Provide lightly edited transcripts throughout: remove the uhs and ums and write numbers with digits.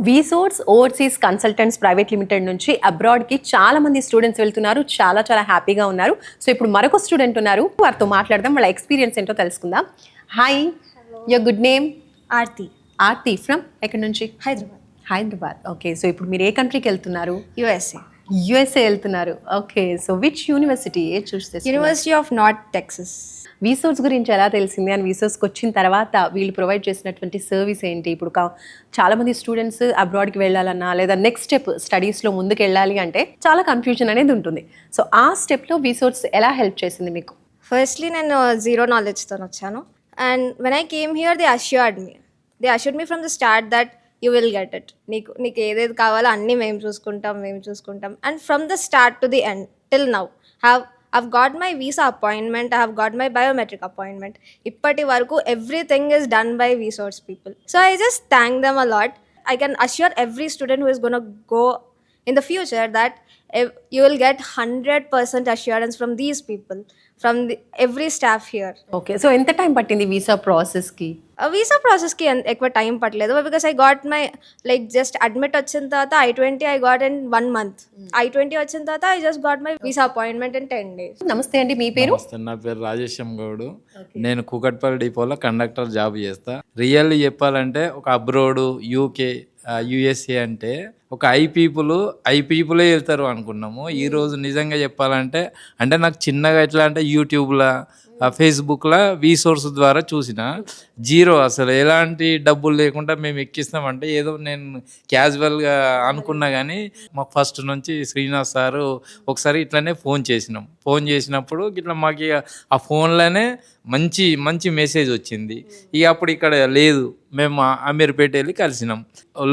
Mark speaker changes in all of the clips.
Speaker 1: వీసోర్స్ overseas consultants private limited నుంచి అబ్రాడ్కి చాలా మంది స్టూడెంట్స్ వెళ్తున్నారు. చాలా చాలా హ్యాపీగా ఉన్నారు. సో ఇప్పుడు మరొక స్టూడెంట్ ఉన్నారు, వారితో మాట్లాడదాం, వాళ్ళ ఎక్స్పీరియన్స్ ఏంటో తెలుసుకుందాం. Hi, your good name?
Speaker 2: Aarti.
Speaker 1: Aarti from ఎక్కడి నుంచి?
Speaker 2: హైదరాబాద్.
Speaker 1: హైదరాబాద్. ఓకే, సో ఇప్పుడు మీరు ఏ కంట్రీకి వెళ్తున్నారు?
Speaker 2: యుఎస్ఏ.
Speaker 1: యుఎస్ఏ వెళ్తున్నారు. ఓకే, సో విచ్ యూనివర్సిటీ చూస్తే?
Speaker 2: University of North Texas.
Speaker 1: WeSource గురించి ఎలా తెలిసింది అండ్ వీసోర్స్కి వచ్చిన తర్వాత వీళ్ళు ప్రొవైడ్ చేసినటువంటి సర్వీస్ ఏంటి? ఇప్పుడు చాలామంది స్టూడెంట్స్ అబ్రాడ్కి వెళ్ళాలన్నా లేదా నెక్స్ట్ స్టెప్ స్టడీస్లో ముందుకు వెళ్ళాలి అంటే చాలా కన్ఫ్యూజన్ అనేది ఉంటుంది. సో ఆ స్టెప్లో వీసోర్స్ ఎలా హెల్ప్ చేసింది మీకు?
Speaker 2: ఫస్ట్లీ నేను జీరో నాలెడ్జ్తో వచ్చాను. And when I came here they assured me from the start that you will get it. నీకు ఏదేది కావాలో అన్నీ మేము చూసుకుంటాం. And from the start to the end till now I've got my visa appointment, I have got my biometric appointment. Ippati varaku everything is done by Vsource people. So I just thank them a lot. I can assure every student who is going to go in the future that you will get 100% assurance from these people, from every staff here.
Speaker 1: Okay, so ఎంత time పట్టింది visa ప్రాసెస్కి?
Speaker 2: Visa ప్రాసెస్కి ఎక్కువ time పట్టలేదు, because I got my just admit వచ్చిన తర్వాత I-20 I got in 1 month. I-20 వచ్చిన తర్వాత I just got my visa appointment in 10 days.
Speaker 1: నమస్తే అండి, మీ పేరు?
Speaker 3: నా పేరు రాజేశం గౌడు. నేను కూకట్పల్లి డిపోలో కండక్టర్ జాబ్ చేస్తా. రియల్లీ చెప్పాలంటే ఒక అబ్రోడ్, యూకే, యుఎస్ఏ అంటే ఒక ఐ పీపులే వెళ్తారు అనుకున్నాము. ఈరోజు నిజంగా చెప్పాలంటే నాకు చిన్నగా ఎట్లా అంటే యూట్యూబ్లో, ఫేస్బుక్లో వీసోర్స్ ద్వారా చూసిన జీరో, అసలు ఎలాంటి డబ్బులు లేకుండా మేము ఎక్కిస్తామంటే ఏదో నేను క్యాజువల్గా అనుకున్నా. కానీ మాకు ఫస్ట్ నుంచి శ్రీనివాస్ సారు ఒకసారి ఇట్లనే ఫోన్ చేసినప్పుడు ఇట్లా మాకు ఆ ఫోన్లోనే మంచి మెసేజ్ వచ్చింది. ఇక అప్పుడు ఇక్కడ లేదు, మేము అమీర్పేట వెళ్ళి కలిసినాం.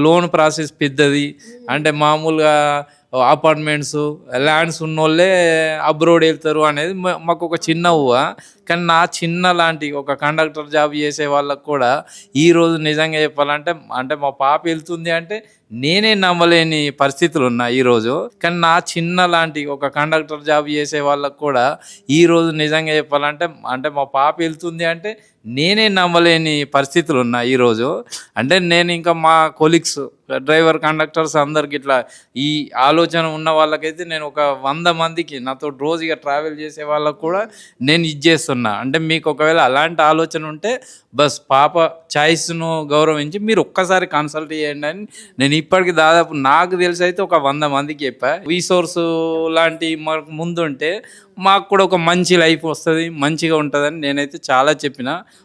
Speaker 3: లోన్ ప్రాసెస్ పెద్దది అంటే మామూలుగా అపార్ట్మెంట్స్, ల్యాండ్స్ ఉన్నోళ్ళే అబ్రోడ్ వెళ్తారు అనేది మాకు ఒక చిన్న ఊహ. కానీ నా చిన్న లాంటి ఒక కండక్టర్ జాబ్ చేసే వాళ్ళకు కూడా ఈరోజు నిజంగా చెప్పాలంటే మా పాప వెళ్తుంది అంటే నేనే నమ్మలేని పరిస్థితులు ఉన్నాయి ఈరోజు. కానీ నా చిన్న లాంటి ఒక కండక్టర్ జాబ్ చేసే వాళ్ళకు కూడా ఈరోజు నిజంగా చెప్పాలంటే మా పాప వెళ్తుంది అంటే నేనే నమ్మలేని పరిస్థితులు ఉన్నాయి ఈరోజు. అంటే నేను ఇంకా మా కొలీగ్స్, డ్రైవర్, కండక్టర్స్ అందరికి ఇట్లా ఈ ఆలోచన ఉన్న వాళ్ళకైతే నేను ఒక 100 మందికి నాతో రోజుగా ట్రావెల్ చేసే వాళ్ళకు కూడా నేను ఇచ్చేస్తున్నా. అంటే మీకు ఒకవేళ అలాంటి ఆలోచన ఉంటే బస్ పాప చాయిస్ను గౌరవించి మీరు ఒక్కసారి కన్సల్ట్ చేయండి అని నేను ఇప్పటికి దాదాపు నాకు తెలిసి అయితే ఒక 100 మందికి చెప్పా. వీసోర్స్ లాంటి మాకు ముందుంటే మాకు కూడా ఒక మంచి లైఫ్ వస్తుంది, మంచిగా ఉంటుందని నేనైతే చాలా చెప్పిన.